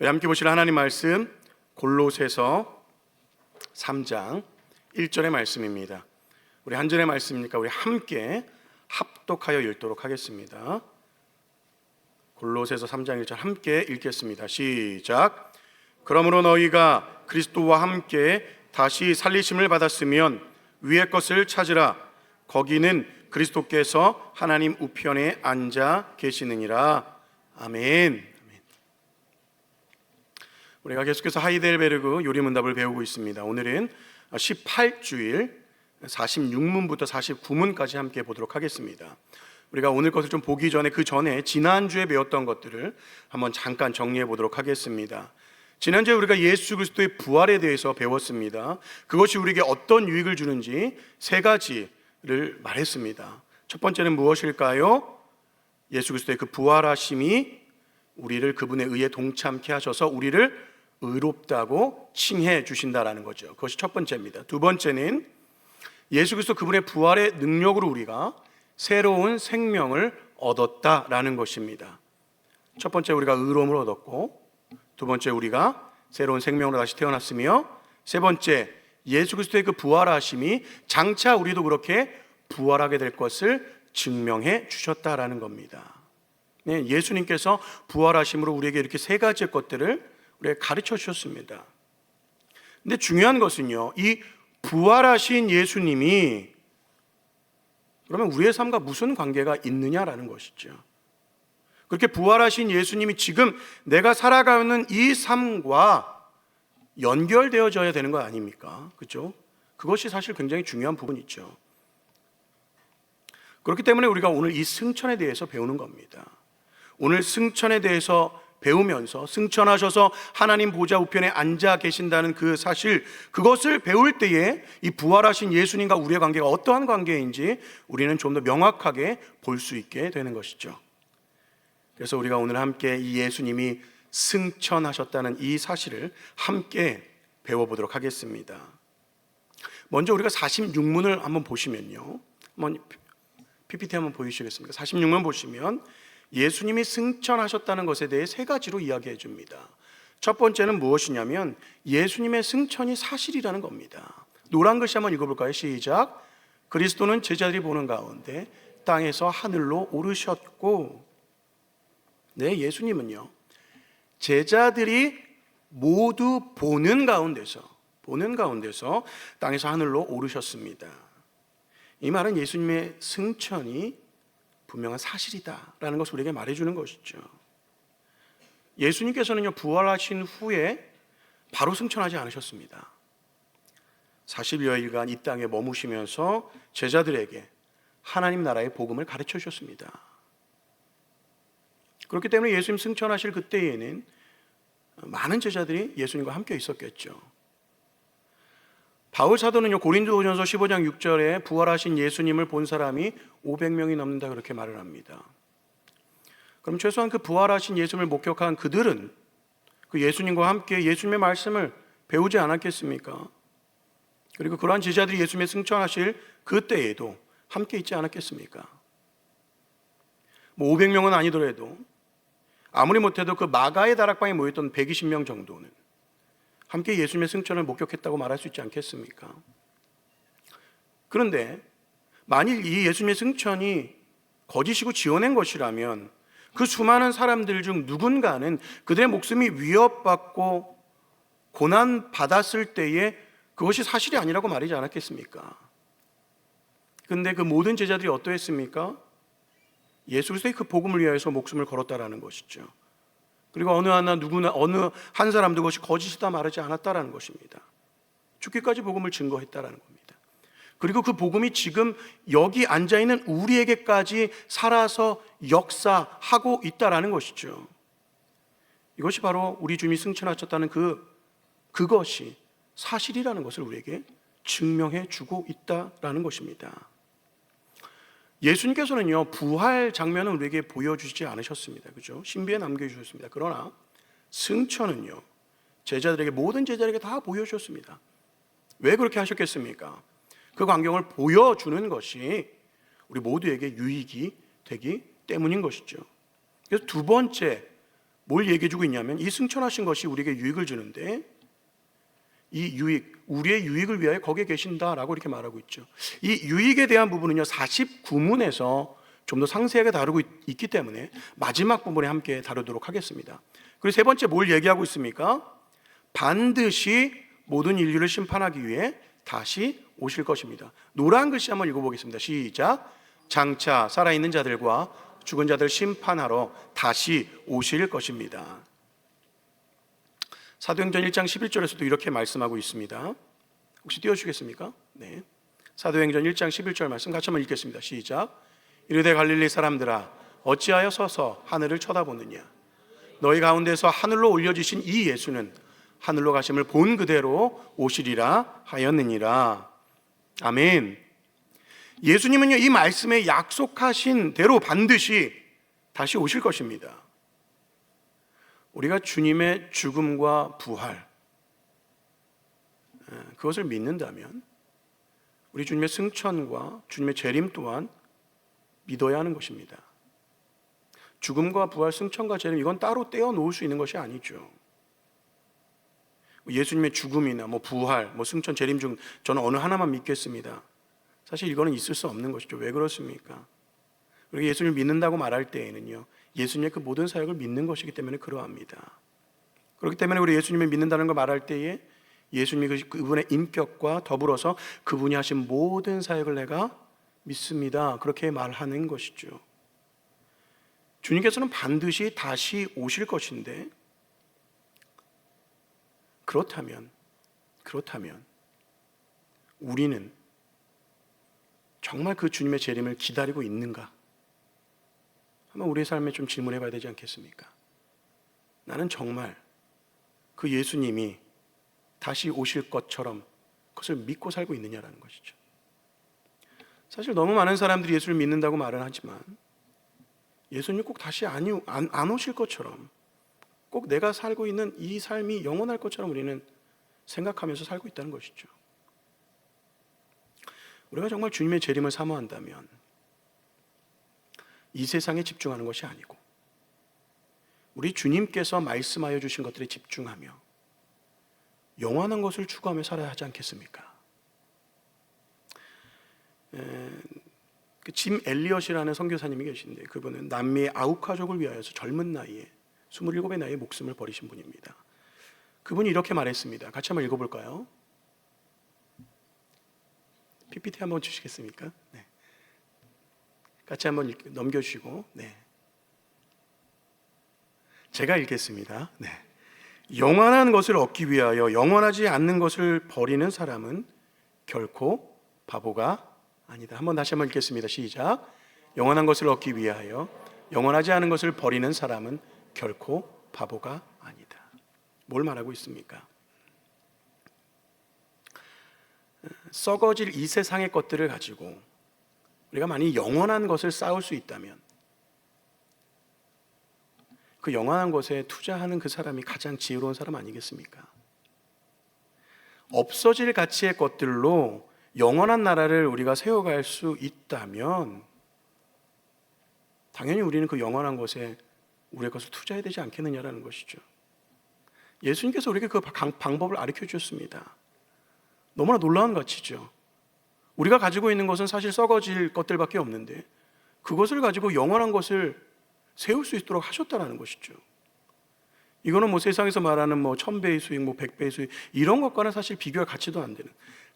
함께 보실 하나님 말씀 골로새서 3장 1절의 말씀입니다. 우리 한 절의 말씀이니까 우리 함께 합독하여 읽도록 하겠습니다. 골로새서 3장 1절 함께 읽겠습니다. 시작. 그러므로 너희가 그리스도와 함께 다시 살리심을 받았으면 위의 것을 찾으라. 거기는 그리스도께서 하나님 우편에 앉아 계시느니라. 아멘. 우리가 계속해서 하이델베르그 요리문답을 배우고 있습니다. 오늘은 18주일 46문부터 49문까지 함께 보도록 하겠습니다. 우리가 오늘 것을 좀 보기 전에 그 전에 지난주에 배웠던 것들을 한번 잠깐 정리해 보도록 하겠습니다. 지난주에 우리가 예수 그리스도의 부활에 대해서 배웠습니다. 그것이 우리에게 어떤 유익을 주는지 세 가지를 말했습니다. 첫 번째는 무엇일까요? 예수 그리스도의 그 부활하심이 우리를 그분의 의에 동참케 하셔서 우리를 의롭다고 칭해 주신다라는 거죠. 그것이 첫 번째입니다. 두 번째는 예수 그리스도 그분의 부활의 능력으로 우리가 새로운 생명을 얻었다라는 것입니다. 첫 번째 우리가 의로움을 얻었고, 두 번째 우리가 새로운 생명으로 다시 태어났으며, 세 번째 예수 그리스도의 그 부활하심이 장차 우리도 그렇게 부활하게 될 것을 증명해 주셨다라는 겁니다. 네, 예수님께서 부활하심으로 우리에게 이렇게 세 가지의 것들을 우리에게 가르쳐 주셨습니다. 근데 중요한 것은요, 이 부활하신 예수님이 그러면 우리의 삶과 무슨 관계가 있느냐라는 것이죠. 그렇게 부활하신 예수님이 지금 내가 살아가는 이 삶과 연결되어져야 되는 거 아닙니까? 그렇죠? 그것이 사실 굉장히 중요한 부분이죠. 그렇기 때문에 우리가 오늘 이 승천에 대해서 배우는 겁니다. 오늘 승천에 대해서 배우면서 승천하셔서 하나님 보좌 우편에 앉아 계신다는 그 사실, 그것을 배울 때에 이 부활하신 예수님과 우리의 관계가 어떠한 관계인지 우리는 좀 더 명확하게 볼 수 있게 되는 것이죠. 그래서 우리가 오늘 함께 이 예수님이 승천하셨다는 이 사실을 함께 배워보도록 하겠습니다. 먼저 우리가 46문을 한번 보시면요, 한번 PPT 한번 보여주시겠습니까? 46문 보시면 예수님이 승천하셨다는 것에 대해 세 가지로 이야기해 줍니다. 첫 번째는 무엇이냐면 예수님의 승천이 사실이라는 겁니다. 노란 글씨 한번 읽어볼까요? 시작. 그리스도는 제자들이 보는 가운데 땅에서 하늘로 오르셨고, 네, 예수님은요 제자들이 모두 보는 가운데서 땅에서 하늘로 오르셨습니다. 이 말은 예수님의 승천이 분명한 사실이다라는 것을 우리에게 말해주는 것이죠. 예수님께서는요 부활하신 후에 바로 승천하지 않으셨습니다. 40여일간 이 땅에 머무시면서 제자들에게 하나님 나라의 복음을 가르쳐 주셨습니다. 그렇기 때문에 예수님 승천하실 그때에는 많은 제자들이 예수님과 함께 있었겠죠. 바울 사도는요 고린도전서 15장 6절에 부활하신 예수님을 본 사람이 500명이 넘는다 그렇게 말을 합니다. 그럼 최소한 그 부활하신 예수님을 목격한 그들은 그 예수님과 함께 예수님의 말씀을 배우지 않았겠습니까? 그리고 그러한 제자들이 예수님의 승천하실 그때에도 함께 있지 않았겠습니까? 500명은 아니더라도 아무리 못해도 그 마가의 다락방에 모였던 120명 정도는 함께 예수님의 승천을 목격했다고 말할 수 있지 않겠습니까? 그런데 만일 이 예수님의 승천이 거짓이고 지어낸 것이라면 그 수많은 사람들 중 누군가는 그들의 목숨이 위협받고 고난받았을 때에 그것이 사실이 아니라고 말하지 않았겠습니까? 그런데 그 모든 제자들이 어떠했습니까? 예수 그리스도의 그 복음을 위하여서 목숨을 걸었다라는 것이죠. 그리고 어느 한 사람도 그것이 거짓이다 말하지 않았다라는 것입니다. 죽기까지 복음을 증거했다라는 겁니다. 그리고 그 복음이 지금 여기 앉아있는 우리에게까지 살아서 역사하고 있다라는 것이죠. 이것이 바로 우리 주님이 승천하셨다는 그것이 사실이라는 것을 우리에게 증명해 주고 있다라는 것입니다. 예수님께서는요 부활 장면은 우리에게 보여주시지 않으셨습니다. 그죠? 신비에 남겨주셨습니다. 그러나 승천은요 제자들에게, 모든 제자들에게 다 보여주셨습니다. 왜 그렇게 하셨겠습니까? 그 광경을 보여주는 것이 우리 모두에게 유익이 되기 때문인 것이죠. 그래서 두 번째 뭘 얘기해 주고 있냐면 이 승천하신 것이 우리에게 유익을 주는데 이 유익, 우리의 유익을 위하여 거기에 계신다라고 이렇게 말하고 있죠. 이 유익에 대한 부분은요 49문에서 좀 더 상세하게 다루고 있기 때문에 마지막 부분에 함께 다루도록 하겠습니다. 그리고 세 번째 뭘 얘기하고 있습니까? 반드시 모든 인류를 심판하기 위해 다시 오실 것입니다. 노란 글씨 한번 읽어보겠습니다. 시작. 장차 살아있는 자들과 죽은 자들 심판하러 다시 오실 것입니다. 사도행전 1장 11절에서도 이렇게 말씀하고 있습니다. 혹시 띄워주시겠습니까? 네. 사도행전 1장 11절 말씀 같이 한번 읽겠습니다. 시작. 이르되 갈릴리 사람들아 어찌하여 서서 하늘을 쳐다보느냐. 너희 가운데서 하늘로 올려지신 이 예수는 하늘로 가심을 본 그대로 오시리라 하였느니라. 아멘. 예수님은요 이 말씀에 약속하신 대로 반드시 다시 오실 것입니다. 우리가 주님의 죽음과 부활 그것을 믿는다면 우리 주님의 승천과 주님의 재림 또한 믿어야 하는 것입니다. 죽음과 부활, 승천과 재림 이건 따로 떼어 놓을 수 있는 것이 아니죠. 예수님의 죽음이나 부활, 승천, 재림 중 저는 어느 하나만 믿겠습니다. 사실 이거는 있을 수 없는 것이죠. 왜 그렇습니까? 우리가 예수님을 믿는다고 말할 때에는요 예수님의 그 모든 사역을 믿는 것이기 때문에 그러합니다. 그렇기 때문에 우리 예수님을 믿는다는 걸 말할 때에 예수님이 그분의 인격과 더불어서 그분이 하신 모든 사역을 내가 믿습니다. 그렇게 말하는 것이죠. 주님께서는 반드시 다시 오실 것인데 그렇다면 우리는 정말 그 주님의 재림을 기다리고 있는가? 한번 우리의 삶에 좀 질문해 봐야 되지 않겠습니까? 나는 정말 그 예수님이 다시 오실 것처럼 그것을 믿고 살고 있느냐라는 것이죠. 사실 너무 많은 사람들이 예수를 믿는다고 말은 하지만 예수님 꼭 다시 안 오실 것처럼 꼭 내가 살고 있는 이 삶이 영원할 것처럼 우리는 생각하면서 살고 있다는 것이죠. 우리가 정말 주님의 재림을 사모한다면 이 세상에 집중하는 것이 아니고 우리 주님께서 말씀하여 주신 것들에 집중하며 영원한 것을 추구하며 살아야 하지 않겠습니까? 짐 엘리엇이라는 선교사님이 계신데 그분은 남미의 아우카족을 위하여서 젊은 나이에 27의 나이에 목숨을 버리신 분입니다. 그분이 이렇게 말했습니다. 같이 한번 읽어볼까요? PPT 한번 주시겠습니까? 네. 같이 한번 넘겨주시고 네. 제가 읽겠습니다. 네. 영원한 것을 얻기 위하여 영원하지 않는 것을 버리는 사람은 결코 바보가 아니다. 한번 다시 한번 읽겠습니다. 시작. 영원한 것을 얻기 위하여 영원하지 않은 것을 버리는 사람은 결코 바보가 아니다. 뭘 말하고 있습니까? 썩어질 이 세상의 것들을 가지고 우리가 만약 영원한 것을 쌓을 수 있다면 그 영원한 것에 투자하는 그 사람이 가장 지혜로운 사람 아니겠습니까? 없어질 가치의 것들로 영원한 나라를 우리가 세워갈 수 있다면 당연히 우리는 그 영원한 것에 우리의 것을 투자해야 되지 않겠느냐라는 것이죠. 예수님께서 우리에게 그 방법을 가르쳐 주셨습니다. 너무나 놀라운 가치죠. 우리가 가지고 있는 것은 사실 썩어질 것들밖에 없는데 그것을 가지고 영원한 것을 세울 수 있도록 하셨다는 것이죠. 이거는 세상에서 말하는 1000배의 수익, 100배의 수익 이런 것과는 사실 비교할 가치도 안 되는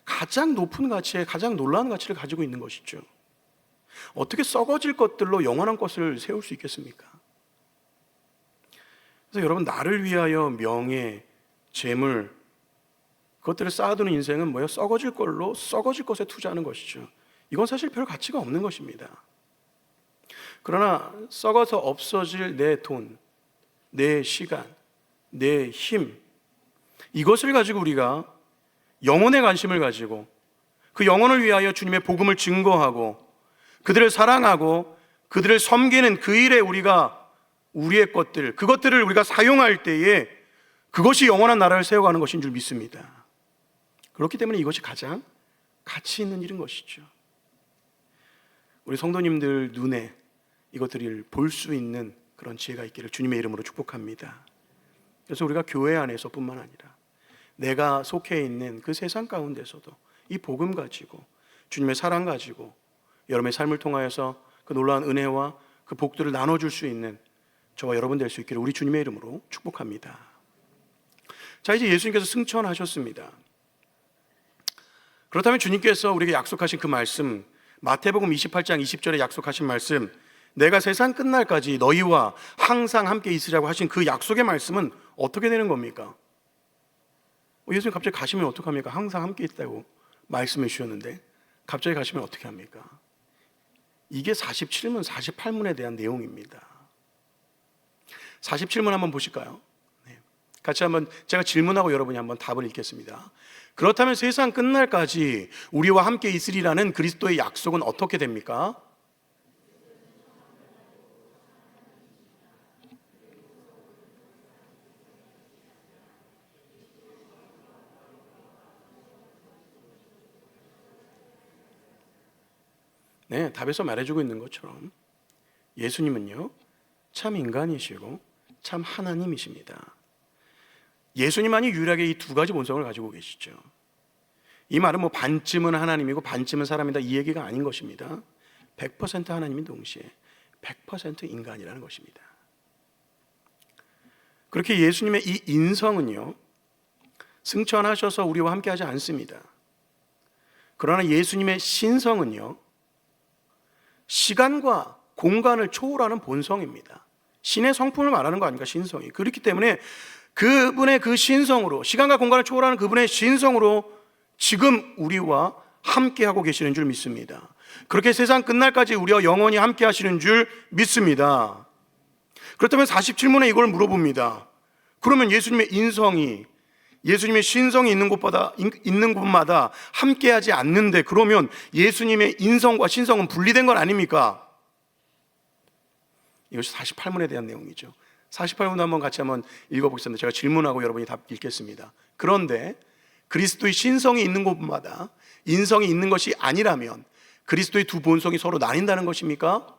가장 높은 가치에 가장 놀라운 가치를 가지고 있는 것이죠. 어떻게 썩어질 것들로 영원한 것을 세울 수 있겠습니까? 그래서 여러분 나를 위하여 명예, 재물 그것들을 쌓아두는 인생은 뭐예요? 썩어질 걸로 썩어질 것에 투자하는 것이죠. 이건 사실 별 가치가 없는 것입니다. 그러나 썩어서 없어질 내 돈, 내 시간, 내 힘 이것을 가지고 우리가 영혼의 관심을 가지고 그 영혼을 위하여 주님의 복음을 증거하고 그들을 사랑하고 그들을 섬기는 그 일에 우리가 우리의 것들 그것들을 우리가 사용할 때에 그것이 영원한 나라를 세워가는 것인 줄 믿습니다. 그렇기 때문에 이것이 가장 가치 있는 일인 것이죠. 우리 성도님들 눈에 이것들을 볼 수 있는 그런 지혜가 있기를 주님의 이름으로 축복합니다. 그래서 우리가 교회 안에서뿐만 아니라 내가 속해 있는 그 세상 가운데서도 이 복음 가지고 주님의 사랑 가지고 여러분의 삶을 통하여서 그 놀라운 은혜와 그 복들을 나눠줄 수 있는 저와 여러분 될 수 있기를 우리 주님의 이름으로 축복합니다. 자, 이제 예수님께서 승천하셨습니다. 그렇다면 주님께서 우리에게 약속하신 그 말씀, 마태복음 28장 20절에 약속하신 말씀, 내가 세상 끝날까지 너희와 항상 함께 있으라고 하신 그 약속의 말씀은 어떻게 되는 겁니까? 예수님 갑자기 가시면 어떡합니까? 항상 함께 있다고 말씀해 주셨는데 갑자기 가시면 어떻게 합니까? 이게 47문, 48문에 대한 내용입니다. 47문 한번 보실까요? 네. 같이 한번 제가 질문하고 여러분이 한번 답을 읽겠습니다. 그렇다면 세상 끝날까지 우리와 함께 있으리라는 그리스도의 약속은 어떻게 됩니까? 네, 답에서 말해주고 있는 것처럼 예수님은요, 참 인간이시고 참 하나님이십니다. 예수님만이 유일하게 이 두 가지 본성을 가지고 계시죠. 이 말은 뭐 반쯤은 하나님이고 반쯤은 사람이다 이 얘기가 아닌 것입니다. 100% 하나님인 동시에 100% 인간이라는 것입니다. 그렇게 예수님의 이 인성은요, 승천하셔서 우리와 함께 하지 않습니다. 그러나 예수님의 신성은요, 시간과 공간을 초월하는 본성입니다. 신의 성품을 말하는 거 아닙니까? 신성이. 그렇기 때문에 그분의 그 신성으로, 시간과 공간을 초월하는 그분의 신성으로 지금 우리와 함께하고 계시는 줄 믿습니다. 그렇게 세상 끝날까지 우리와 영원히 함께 하시는 줄 믿습니다. 그렇다면 47문에 이걸 물어봅니다. 그러면 예수님의 인성이, 예수님의 신성이 있는 곳마다 함께하지 않는데 그러면 예수님의 인성과 신성은 분리된 건 아닙니까? 이것이 48문에 대한 내용이죠. 48문 한번 같이 한번 읽어보겠습니다. 제가 질문하고 여러분이 답 읽겠습니다. 그런데 그리스도의 신성이 있는 곳마다 인성이 있는 것이 아니라면 그리스도의 두 본성이 서로 나뉜다는 것입니까?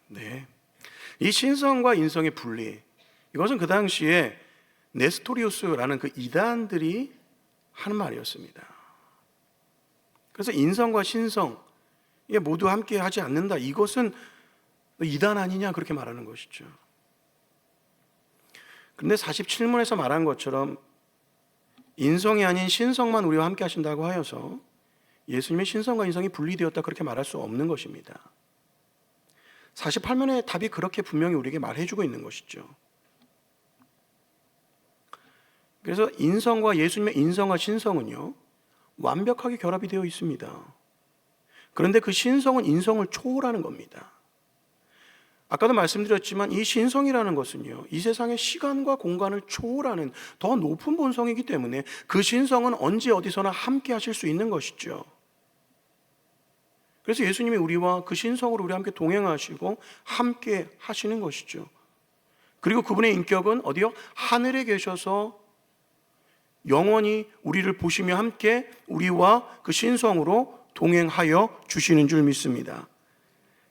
네. 이 신성과 인성의 분리, 이것은 그 당시에 네스토리우스라는 그 이단들이 하는 말이었습니다. 그래서 인성과 신성 이게 모두 함께 하지 않는다, 이것은 이단 아니냐 그렇게 말하는 것이죠. 그런데 47문에서 말한 것처럼 인성이 아닌 신성만 우리와 함께 하신다고 하여서 예수님의 신성과 인성이 분리되었다 그렇게 말할 수 없는 것입니다. 48문의 답이 그렇게 분명히 우리에게 말해주고 있는 것이죠. 그래서 인성과 예수님의 인성과 신성은요, 완벽하게 결합이 되어 있습니다. 그런데 그 신성은 인성을 초월하는 겁니다. 아까도 말씀드렸지만 이 신성이라는 것은요, 이 세상의 시간과 공간을 초월하는 더 높은 본성이기 때문에 그 신성은 언제 어디서나 함께 하실 수 있는 것이죠. 그래서 예수님이 우리와 그 신성으로 우리 함께 동행하시고 함께 하시는 것이죠. 그리고 그분의 인격은 어디요? 하늘에 계셔서 영원히 우리를 보시며 함께 우리와 그 신성으로 동행하여 주시는 줄 믿습니다.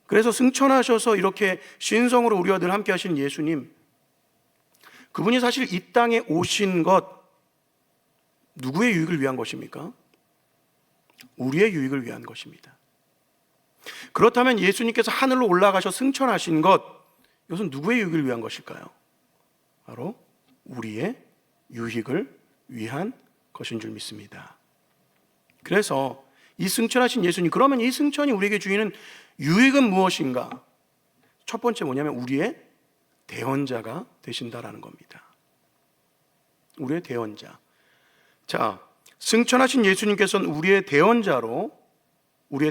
그래서 승천하셔서 이렇게 신성으로 우리와 늘 함께 하시는 예수님, 그분이 사실 이 땅에 오신 것 누구의 유익을 위한 것입니까? 우리의 유익을 위한 것입니다. 그렇다면 예수님께서 하늘로 올라가셔 승천하신 것, 이것은 누구의 유익을 위한 것일까요? 바로 우리의 유익을 위한 것인 줄 믿습니다. 그래서 이 승천하신 예수님, 그러면 이 승천이 우리에게 주는 유익은 무엇인가? 첫 번째 뭐냐면 우리의 대언자가 되신다라는 겁니다. 우리의 대언자. 자, 승천하신 예수님께서는 우리의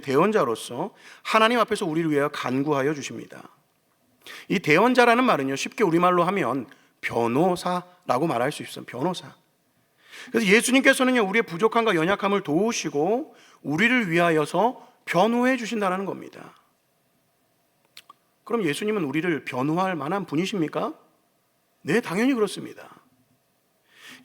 대언자로서 하나님 앞에서 우리를 위하여 간구하여 주십니다. 이 대언자라는 말은요, 쉽게 우리말로 하면 변호사라고 말할 수 있어요. 변호사. 그래서 예수님께서는요, 우리의 부족함과 연약함을 도우시고 우리를 위하여서 변호해 주신다는 겁니다. 그럼 예수님은 우리를 변호할 만한 분이십니까? 네, 당연히 그렇습니다.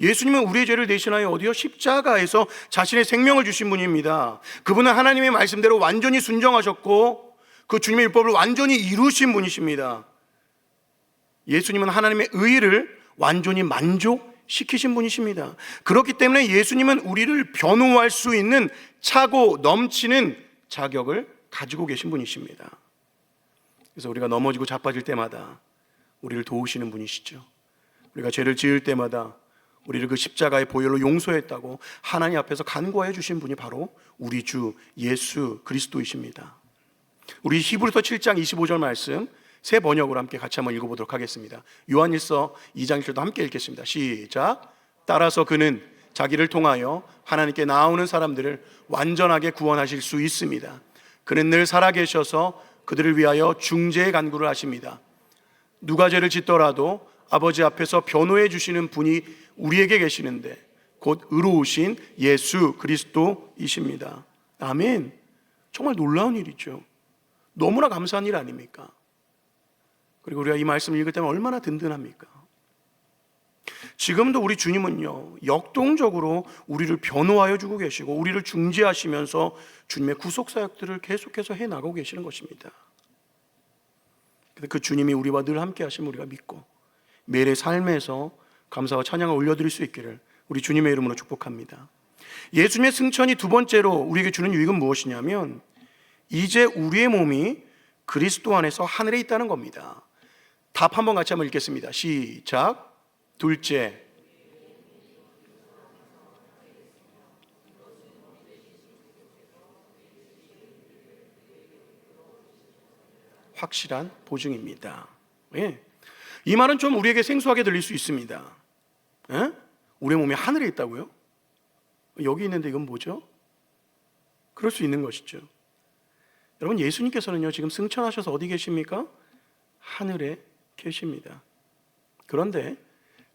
예수님은 우리의 죄를 대신하여 어디요? 십자가에서 자신의 생명을 주신 분입니다. 그분은 하나님의 말씀대로 완전히 순종하셨고 그 주님의 율법을 완전히 이루신 분이십니다. 예수님은 하나님의 의를 완전히 만족시키신 분이십니다. 그렇기 때문에 예수님은 우리를 변호할 수 있는 차고 넘치는 자격을 가지고 계신 분이십니다. 그래서 우리가 넘어지고 자빠질 때마다 우리를 도우시는 분이시죠. 우리가 죄를 지을 때마다 우리를 그 십자가의 보혈로 용서했다고 하나님 앞에서 간구하여 주신 분이 바로 우리 주 예수 그리스도이십니다. 우리 히브리서 7장 25절 말씀 새 번역으로 함께 같이 한번 읽어보도록 하겠습니다. 요한일서 2장 1절도 함께 읽겠습니다. 시작. 따라서 그는 자기를 통하여 하나님께 나오는 사람들을 완전하게 구원하실 수 있습니다. 그는 늘 살아계셔서 그들을 위하여 중재의 간구를 하십니다. 누가 죄를 짓더라도 아버지 앞에서 변호해 주시는 분이 우리에게 계시는데 곧 의로우신 예수 그리스도이십니다. 아멘. 정말 놀라운 일이죠. 너무나 감사한 일 아닙니까? 그리고 우리가 이 말씀을 읽을 때면 얼마나 든든합니까? 지금도 우리 주님은요, 역동적으로 우리를 변호하여 주고 계시고 우리를 중재하시면서 주님의 구속사역들을 계속해서 해나가고 계시는 것입니다. 그 주님이 우리와 늘 함께 하심을 우리가 믿고 매일의 삶에서 감사와 찬양을 올려드릴 수 있기를 우리 주님의 이름으로 축복합니다. 예수님의 승천이 두 번째로 우리에게 주는 유익은 무엇이냐면 이제 우리의 몸이 그리스도 안에서 하늘에 있다는 겁니다. 답 한번 같이 한번 읽겠습니다. 시작. 둘째, 확실한 보증입니다. 예. 이 말은 좀 우리에게 생소하게 들릴 수 있습니다. 예? 우리의 몸이 하늘에 있다고요? 여기 있는데 이건 뭐죠? 그럴 수 있는 것이죠. 여러분, 예수님께서는요 지금 승천하셔서 어디 계십니까? 하늘에 계십니다. 그런데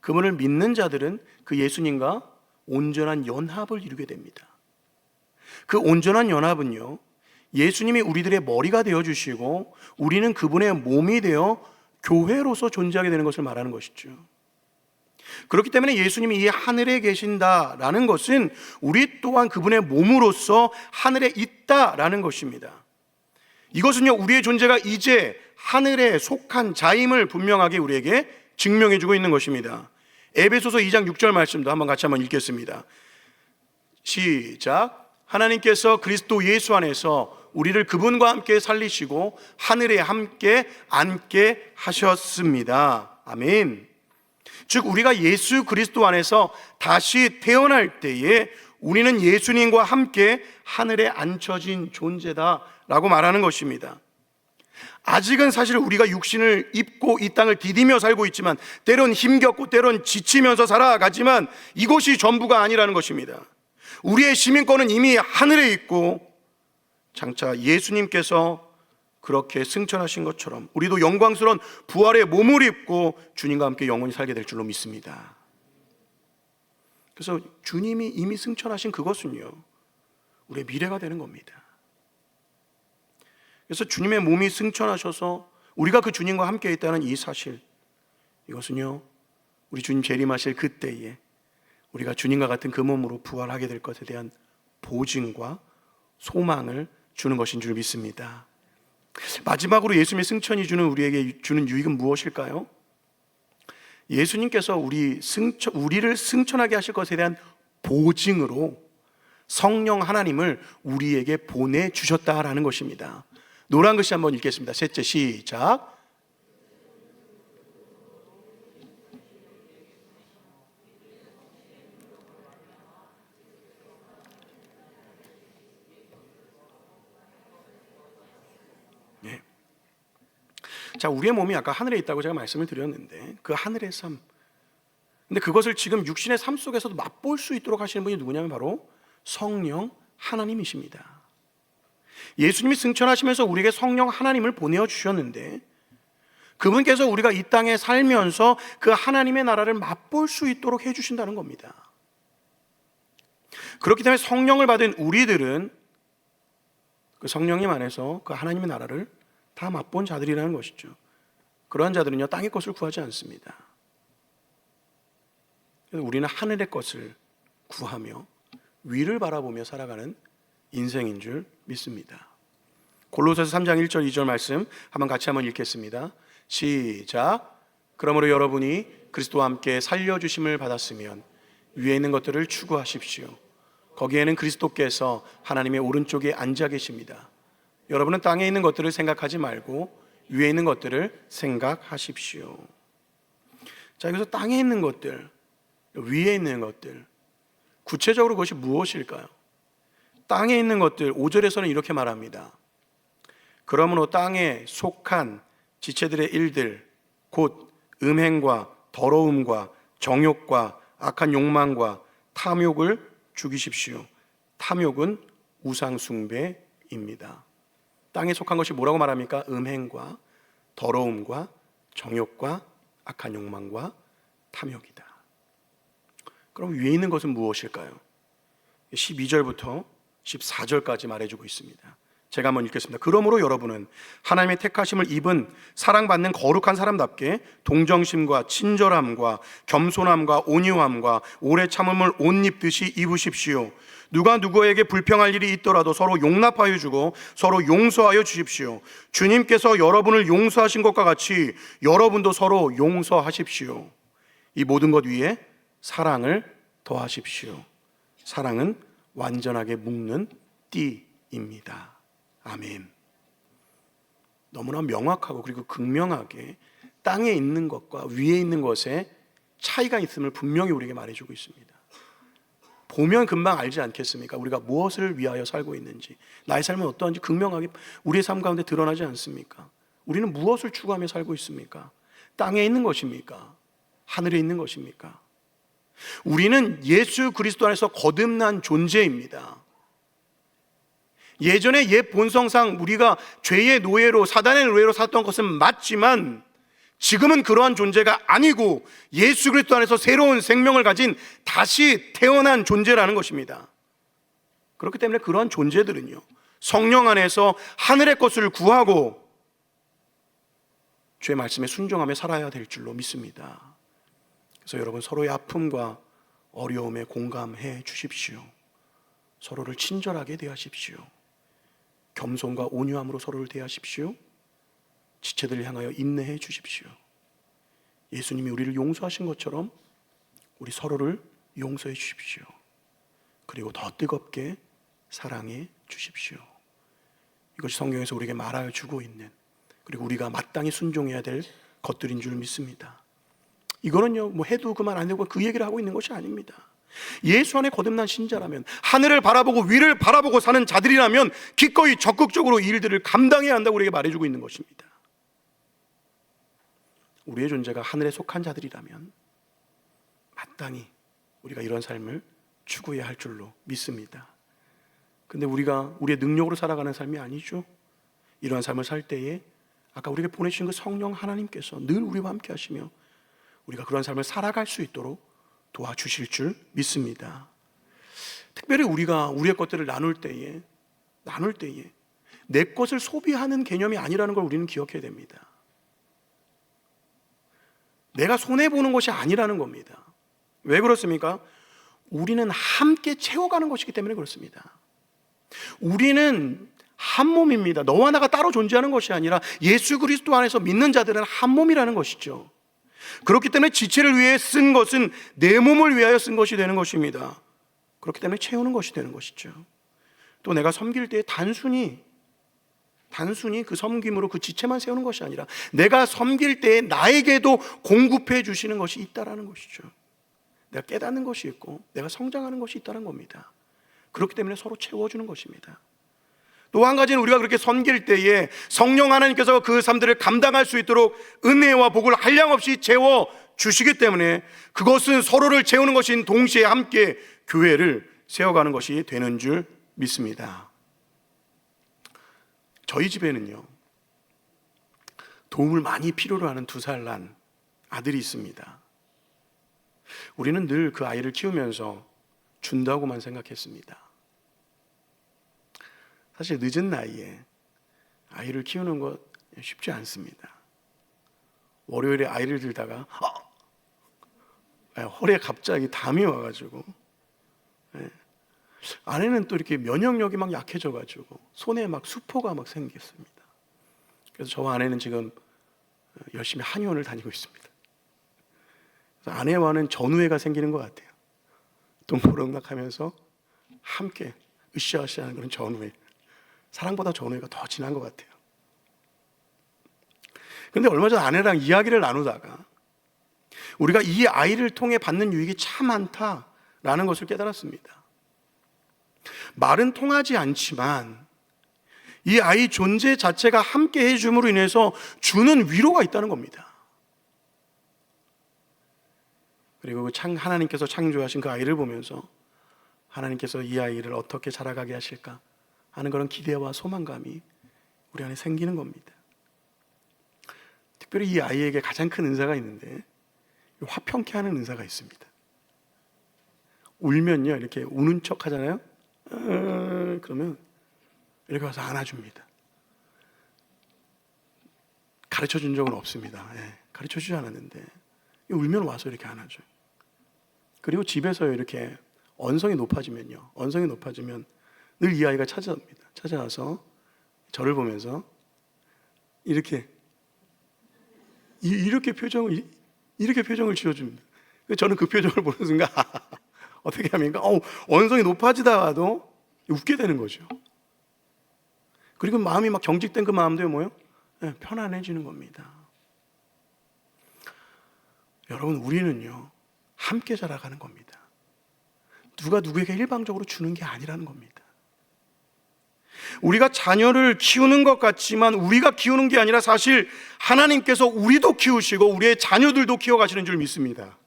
그분을 믿는 자들은 그 예수님과 온전한 연합을 이루게 됩니다. 그 온전한 연합은요, 예수님이 우리들의 머리가 되어주시고 우리는 그분의 몸이 되어 교회로서 존재하게 되는 것을 말하는 것이죠. 그렇기 때문에 예수님이 이 하늘에 계신다라는 것은 우리 또한 그분의 몸으로서 하늘에 있다라는 것입니다. 이것은요, 우리의 존재가 이제 하늘에 속한 자임을 분명하게 우리에게 증명해주고 있는 것입니다. 에베소서 2장 6절 말씀도 한번 같이 한번 읽겠습니다. 시작. 하나님께서 그리스도 예수 안에서 우리를 그분과 함께 살리시고 하늘에 함께 앉게 하셨습니다. 아멘. 즉 우리가 예수 그리스도 안에서 다시 태어날 때에 우리는 예수님과 함께 하늘에 앉혀진 존재다라고 말하는 것입니다. 아직은 사실 우리가 육신을 입고 이 땅을 디디며 살고 있지만 때론 힘겹고 때론 지치면서 살아가지만 이것이 전부가 아니라는 것입니다. 우리의 시민권은 이미 하늘에 있고 장차 예수님께서 그렇게 승천하신 것처럼 우리도 영광스러운 부활의 몸을 입고 주님과 함께 영원히 살게 될 줄로 믿습니다. 그래서 주님이 이미 승천하신 그것은요, 우리의 미래가 되는 겁니다. 그래서 주님의 몸이 승천하셔서 우리가 그 주님과 함께 있다는 이 사실, 이것은요 우리 주님 재림하실 그때에 우리가 주님과 같은 그 몸으로 부활하게 될 것에 대한 보증과 소망을 주는 것인 줄 믿습니다. 마지막으로 예수님의 승천이 우리에게 주는 유익은 무엇일까요? 예수님께서 우리를 승천하게 하실 것에 대한 보증으로 성령 하나님을 우리에게 보내주셨다라는 것입니다. 노란 글씨 한번 읽겠습니다. 셋째, 시작. 네. 자, 우리의 몸이 아까 하늘에 있다고 제가 말씀을 드렸는데 그 하늘의 삶, 근데 그것을 지금 육신의 삶 속에서도 맛볼 수 있도록 하시는 분이 누구냐면 바로 성령 하나님이십니다. 예수님이 승천하시면서 우리에게 성령 하나님을 보내어 주셨는데 그분께서 우리가 이 땅에 살면서 그 하나님의 나라를 맛볼 수 있도록 해주신다는 겁니다. 그렇기 때문에 성령을 받은 우리들은 그 성령님 안에서 그 하나님의 나라를 다 맛본 자들이라는 것이죠. 그러한 자들은요, 땅의 것을 구하지 않습니다. 우리는 하늘의 것을 구하며 위를 바라보며 살아가는 인생인 줄 믿습니다. 골로새서 3장 1절 2절 말씀 한번 같이 한번 읽겠습니다. 시작. 그러므로 여러분이 그리스도와 함께 살려주심을 받았으면 위에 있는 것들을 추구하십시오. 거기에는 그리스도께서 하나님의 오른쪽에 앉아 계십니다. 여러분은 땅에 있는 것들을 생각하지 말고 위에 있는 것들을 생각하십시오. 자, 여기서 땅에 있는 것들, 위에 있는 것들, 구체적으로 그것이 무엇일까요? 땅에 있는 것들, 5절에서는 이렇게 말합니다. 그러므로 땅에 속한 지체들의 일들, 곧 음행과 더러움과 정욕과 악한 욕망과 탐욕을 죽이십시오. 탐욕은 우상숭배입니다. 땅에 속한 것이 뭐라고 말합니까? 음행과 더러움과 정욕과 악한 욕망과 탐욕이다. 그럼 위에 있는 것은 무엇일까요? 12절부터 14절까지 말해주고 있습니다. 제가 한번 읽겠습니다. 그러므로 여러분은 하나님의 택하심을 입은 사랑받는 거룩한 사람답게 동정심과 친절함과 겸손함과 온유함과 오래 참음을 옷 입듯이 입으십시오. 누가 누구에게 불평할 일이 있더라도 서로 용납하여 주고 서로 용서하여 주십시오. 주님께서 여러분을 용서하신 것과 같이 여러분도 서로 용서하십시오. 이 모든 것 위에 사랑을 더하십시오. 사랑은 완전하게 묶는 띠입니다. 아멘. 너무나 명확하고 그리고 극명하게 땅에 있는 것과 위에 있는 것에 차이가 있음을 분명히 우리에게 말해주고 있습니다. 보면 금방 알지 않겠습니까? 우리가 무엇을 위하여 살고 있는지, 나의 삶은 어떠한지 극명하게 우리의 삶 가운데 드러나지 않습니까? 우리는 무엇을 추구하며 살고 있습니까? 땅에 있는 것입니까? 하늘에 있는 것입니까? 우리는 예수 그리스도 안에서 거듭난 존재입니다. 예전에 옛 본성상 우리가 죄의 노예로, 사단의 노예로 살았던 것은 맞지만 지금은 그러한 존재가 아니고 예수 그리스도 안에서 새로운 생명을 가진 다시 태어난 존재라는 것입니다. 그렇기 때문에 그러한 존재들은요, 성령 안에서 하늘의 것을 구하고 주의 말씀에 순종하며 살아야 될 줄로 믿습니다. 그래서 여러분, 서로의 아픔과 어려움에 공감해 주십시오. 서로를 친절하게 대하십시오. 겸손과 온유함으로 서로를 대하십시오. 지체들을 향하여 인내해 주십시오. 예수님이 우리를 용서하신 것처럼 우리 서로를 용서해 주십시오. 그리고 더 뜨겁게 사랑해 주십시오. 이것이 성경에서 우리에게 말하여 주고 있는, 그리고 우리가 마땅히 순종해야 될 것들인 줄 믿습니다. 이거는요, 뭐 해도 그만 안 되고 그 얘기를 하고 있는 것이 아닙니다. 예수 안에 거듭난 신자라면, 하늘을 바라보고 위를 바라보고 사는 자들이라면 기꺼이 적극적으로 이 일들을 감당해야 한다고 우리에게 말해주고 있는 것입니다. 우리의 존재가 하늘에 속한 자들이라면 마땅히 우리가 이런 삶을 추구해야 할 줄로 믿습니다. 근데 우리가 우리의 능력으로 살아가는 삶이 아니죠. 이러한 삶을 살 때에 아까 우리에게 보내주신 그 성령 하나님께서 늘 우리와 함께 하시며 우리가 그런 삶을 살아갈 수 있도록 도와주실 줄 믿습니다. 특별히 우리가 우리의 것들을 나눌 때에 내 것을 소비하는 개념이 아니라는 걸 우리는 기억해야 됩니다. 내가 손해보는 것이 아니라는 겁니다. 왜 그렇습니까? 우리는 함께 채워가는 것이기 때문에 그렇습니다. 우리는 한 몸입니다. 너와 나가 따로 존재하는 것이 아니라 예수 그리스도 안에서 믿는 자들은 한 몸이라는 것이죠. 그렇기 때문에 지체를 위해 쓴 것은 내 몸을 위하여 쓴 것이 되는 것입니다. 그렇기 때문에 채우는 것이 되는 것이죠. 또 내가 섬길 때 단순히 그 섬김으로 그 지체만 세우는 것이 아니라 내가 섬길 때 나에게도 공급해 주시는 것이 있다라는 것이죠. 내가 깨닫는 것이 있고 내가 성장하는 것이 있다는 겁니다. 그렇기 때문에 서로 채워주는 것입니다. 또 한 가지는 우리가 그렇게 섬길 때에 성령 하나님께서 그 삶들을 감당할 수 있도록 은혜와 복을 한량없이 채워 주시기 때문에 그것은 서로를 채우는 것인 동시에 함께 교회를 세워가는 것이 되는 줄 믿습니다. 저희 집에는요, 도움을 많이 필요로 하는 2살 난 아들이 있습니다. 우리는 늘 그 아이를 키우면서 준다고만 생각했습니다. 사실 늦은 나이에 아이를 키우는 것 쉽지 않습니다. 월요일에 아이를 들다가 허리에 갑자기 담이 와가지고, 아내는 또 이렇게 면역력이 막 약해져가지고 손에 막 수포가 막 생겼습니다. 그래서 저와 아내는 지금 열심히 한의원을 다니고 있습니다. 그래서 아내와는 전우애가 생기는 것 같아요. 동고동락하면서 함께 으쌰으쌰하는 그런 전우애. 사랑보다 전우애가 더 진한 것 같아요. 그런데 얼마 전 아내랑 이야기를 나누다가 우리가 이 아이를 통해 받는 유익이 참 많다라는 것을 깨달았습니다. 말은 통하지 않지만 이 아이 존재 자체가 함께 해줌으로 인해서 주는 위로가 있다는 겁니다. 그리고 하나님께서 창조하신 그 아이를 보면서 하나님께서 이 아이를 어떻게 자라가게 하실까 하는 그런 기대와 소망감이 우리 안에 생기는 겁니다. 특별히 이 아이에게 가장 큰 은사가 있는데 화평케 하는 은사가 있습니다. 울면요, 이렇게 우는 척 하잖아요. 그러면 이렇게 와서 안아줍니다. 가르쳐 준 적은 없습니다. 가르쳐 주지 않았는데 울면 와서 이렇게 안아줘요. 그리고 집에서 이렇게 언성이 높아지면 늘 이 아이가 찾아옵니다. 찾아와서 저를 보면서 이렇게 표정을 지어줍니다. 저는 그 표정을 보는 순간 어떻게 합니까? 언성이 높아지다가도 웃게 되는 거죠. 그리고 마음이 막 경직된 그 마음도 뭐예요? 편안해지는 겁니다. 여러분, 우리는요 함께 자라가는 겁니다. 누가 누구에게 일방적으로 주는 게 아니라는 겁니다. 우리가 자녀를 키우는 것 같지만 우리가 키우는 게 아니라 사실 하나님께서 우리도 키우시고 우리의 자녀들도 키워가시는 줄 믿습니다.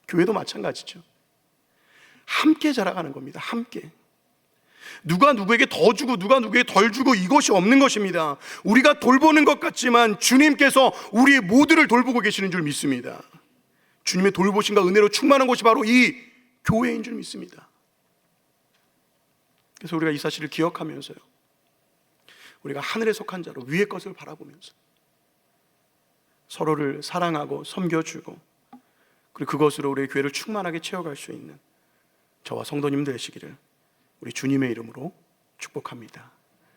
교회도 마찬가지죠. 함께 자라가는 겁니다. 함께. 누가 누구에게 더 주고 누가 누구에게 덜 주고 이것이 없는 것입니다. 우리가 돌보는 것 같지만 주님께서 우리 모두를 돌보고 계시는 줄 믿습니다. 주님의 돌보심과 은혜로 충만한 곳이 바로 이 교회인 줄 믿습니다. 그래서 우리가 이 사실을 기억하면서요, 우리가 하늘에 속한 자로 위의 것을 바라보면서 서로를 사랑하고 섬겨주고 그리고 그것으로 우리의 교회를 충만하게 채워갈 수 있는 저와 성도님들 되시기를 우리 주님의 이름으로 축복합니다.